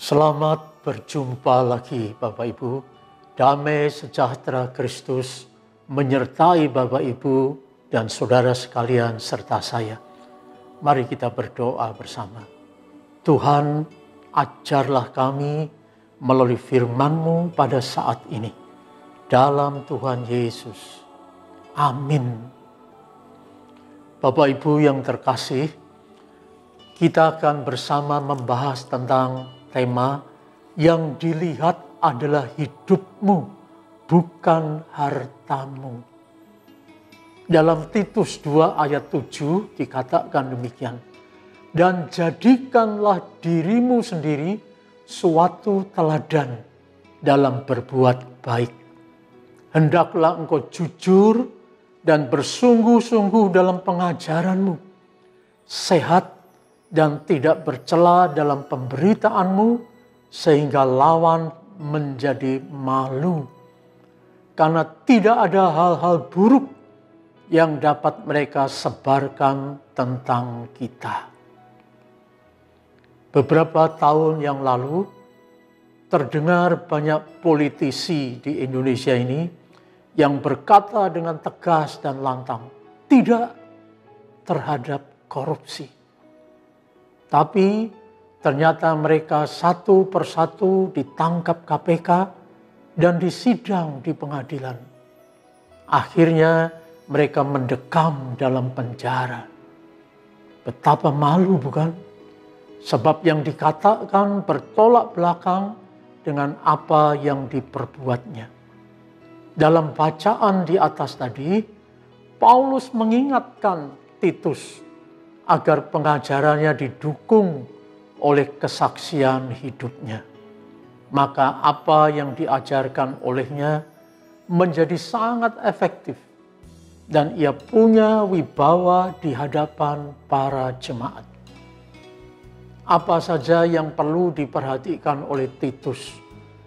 Selamat berjumpa lagi Bapak Ibu. Damai sejahtera Kristus menyertai Bapak Ibu dan saudara sekalian serta saya. Mari kita berdoa bersama. Tuhan, ajarlah kami melalui firman-Mu pada saat ini. Dalam Tuhan Yesus. Amin. Bapak Ibu yang terkasih, kita akan bersama membahas tentang tema yang dilihat adalah hidupmu, bukan hartamu. Dalam Titus 2 ayat 7 dikatakan demikian. Dan jadikanlah dirimu sendiri suatu teladan dalam berbuat baik. Hendaklah engkau jujur dan bersungguh-sungguh dalam pengajaranmu. Sehat dan tidak bercela dalam pemberitaanmu, sehingga lawan menjadi malu. Karena tidak ada hal-hal buruk yang dapat mereka sebarkan tentang kita. Beberapa tahun yang lalu, terdengar banyak politisi di Indonesia ini yang berkata dengan tegas dan lantang, tidak terhadap korupsi. Tapi ternyata mereka satu persatu ditangkap KPK dan disidang di pengadilan. Akhirnya mereka mendekam dalam penjara. Betapa malu bukan? Sebab yang dikatakan bertolak belakang dengan apa yang diperbuatnya. Dalam bacaan di atas tadi, Paulus mengingatkan Titus agar pengajarannya didukung oleh kesaksian hidupnya. Maka apa yang diajarkan olehnya menjadi sangat efektif dan ia punya wibawa di hadapan para jemaat. Apa saja yang perlu diperhatikan oleh Titus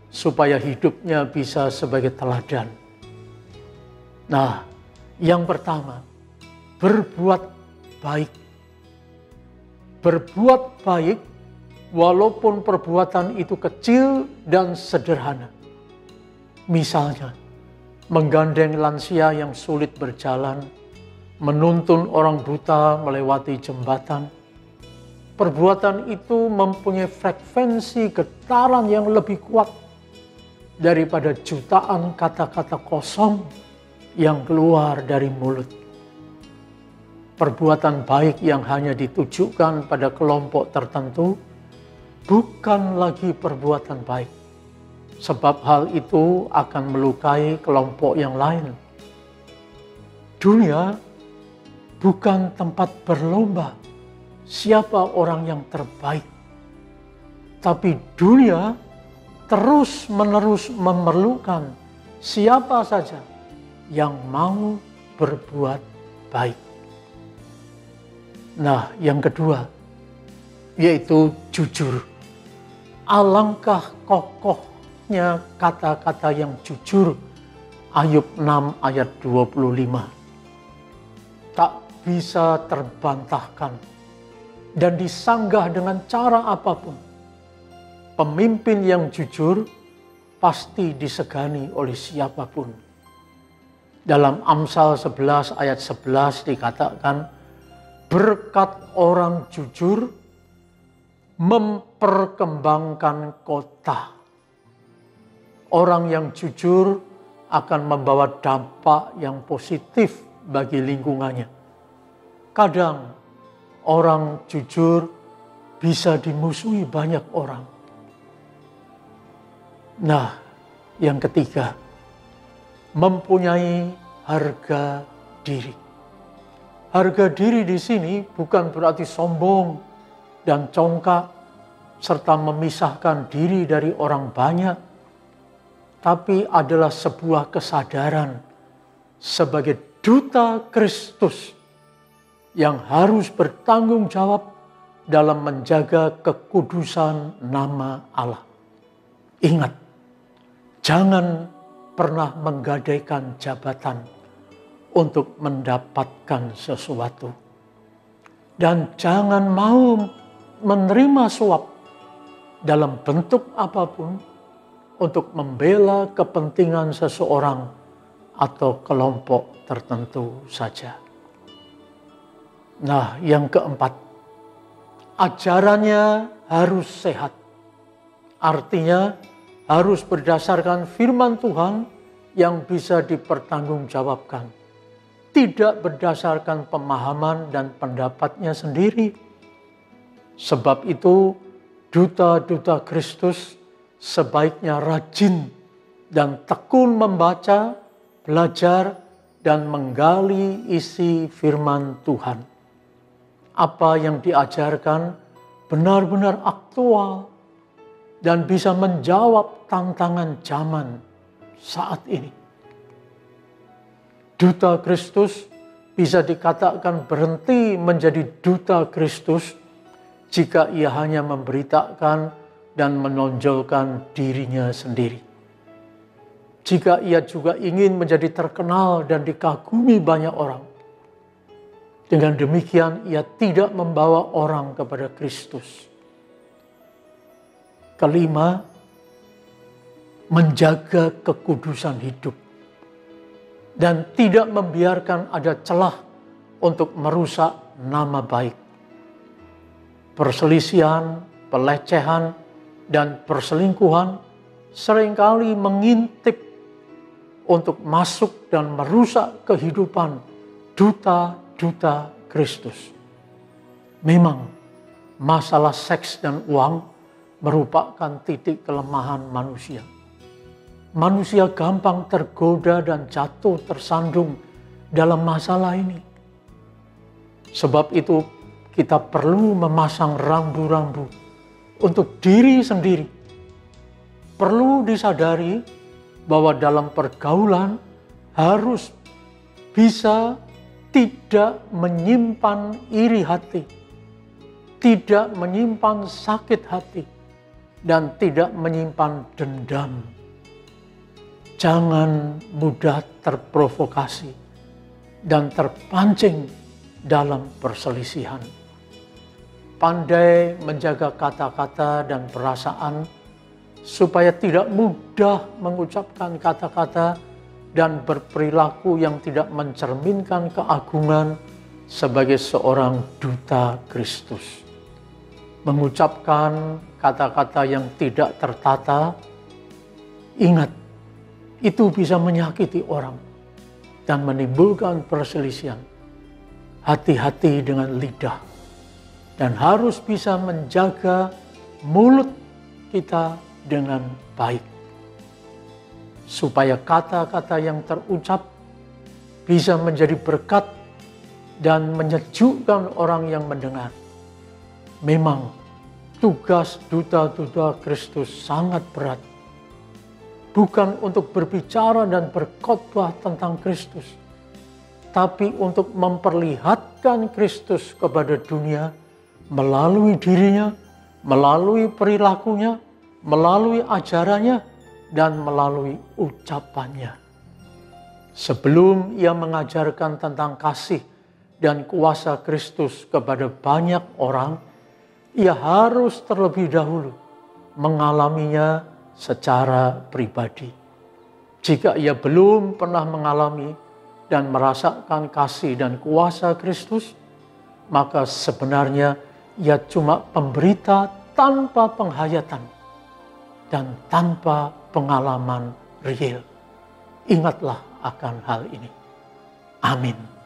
supaya hidupnya bisa sebagai teladan? Nah, yang pertama, berbuat baik. Berbuat baik walaupun perbuatan itu kecil dan sederhana. Misalnya, menggandeng lansia yang sulit berjalan, menuntun orang buta melewati jembatan. Perbuatan itu mempunyai frekuensi getaran yang lebih kuat daripada jutaan kata-kata kosong yang keluar dari mulut. Perbuatan baik yang hanya ditujukan pada kelompok tertentu bukan lagi perbuatan baik, sebab hal itu akan melukai kelompok yang lain. Dunia bukan tempat berlomba siapa orang yang terbaik, tapi dunia terus-menerus memerlukan siapa saja yang mau berbuat baik. Nah, yang kedua, yaitu jujur. Alangkah kokohnya kata-kata yang jujur. Ayub 6 ayat 25. Tak bisa terbantahkan dan disanggah dengan cara apapun. Pemimpin yang jujur pasti disegani oleh siapapun. Dalam Amsal 11 ayat 11 dikatakan, berkat orang jujur memperkembangkan kota. Orang yang jujur akan membawa dampak yang positif bagi lingkungannya. Kadang orang jujur bisa dimusuhi banyak orang. Nah, yang ketiga, mempunyai harga diri. Harga diri di sini bukan berarti sombong dan congkak serta memisahkan diri dari orang banyak, tapi adalah sebuah kesadaran sebagai duta Kristus yang harus bertanggung jawab dalam menjaga kekudusan nama Allah. Ingat, jangan pernah menggadaikan jabatan untuk mendapatkan sesuatu. Dan jangan mau menerima suap dalam bentuk apapun untuk membela kepentingan seseorang atau kelompok tertentu saja. Nah, yang keempat, ajarannya harus sehat. Artinya harus berdasarkan firman Tuhan yang bisa dipertanggungjawabkan. Tidak berdasarkan pemahaman dan pendapatnya sendiri. Sebab itu, duta-duta Kristus sebaiknya rajin dan tekun membaca, belajar, dan menggali isi firman Tuhan. Apa yang diajarkan benar-benar aktual dan bisa menjawab tantangan zaman saat ini. Duta Kristus bisa dikatakan berhenti menjadi duta Kristus jika ia hanya memberitakan dan menonjolkan dirinya sendiri. Jika ia juga ingin menjadi terkenal dan dikagumi banyak orang, dengan demikian ia tidak membawa orang kepada Kristus. Kelima, menjaga kekudusan hidup dan tidak membiarkan ada celah untuk merusak nama baik. Perselisihan, pelecehan, dan perselingkuhan seringkali mengintip untuk masuk dan merusak kehidupan duta-duta Kristus. Memang masalah seks dan uang merupakan titik kelemahan manusia. Manusia gampang tergoda dan jatuh tersandung dalam masalah ini. Sebab itu kita perlu memasang rambu-rambu untuk diri sendiri. Perlu disadari bahwa dalam pergaulan harus bisa tidak menyimpan iri hati, tidak menyimpan sakit hati, dan tidak menyimpan dendam. Jangan mudah terprovokasi dan terpancing dalam perselisihan. Pandai menjaga kata-kata dan perasaan supaya tidak mudah mengucapkan kata-kata dan berperilaku yang tidak mencerminkan keagungan sebagai seorang duta Kristus. Mengucapkan kata-kata yang tidak tertata, ingat, itu bisa menyakiti orang dan menimbulkan perselisihan. Hati-hati dengan lidah dan harus bisa menjaga mulut kita dengan baik. Supaya kata-kata yang terucap bisa menjadi berkat dan menyejukkan orang yang mendengar. Memang tugas duta-duta Kristus sangat berat. Bukan untuk berbicara dan berkhotbah tentang Kristus, tapi untuk memperlihatkan Kristus kepada dunia melalui dirinya, melalui perilakunya, melalui ajarannya, dan melalui ucapannya. Sebelum ia mengajarkan tentang kasih dan kuasa Kristus kepada banyak orang, ia harus terlebih dahulu mengalaminya secara pribadi. Jika ia belum pernah mengalami dan merasakan kasih dan kuasa Kristus, maka sebenarnya ia cuma pemberita tanpa penghayatan dan tanpa pengalaman real. Ingatlah akan hal ini. Amin.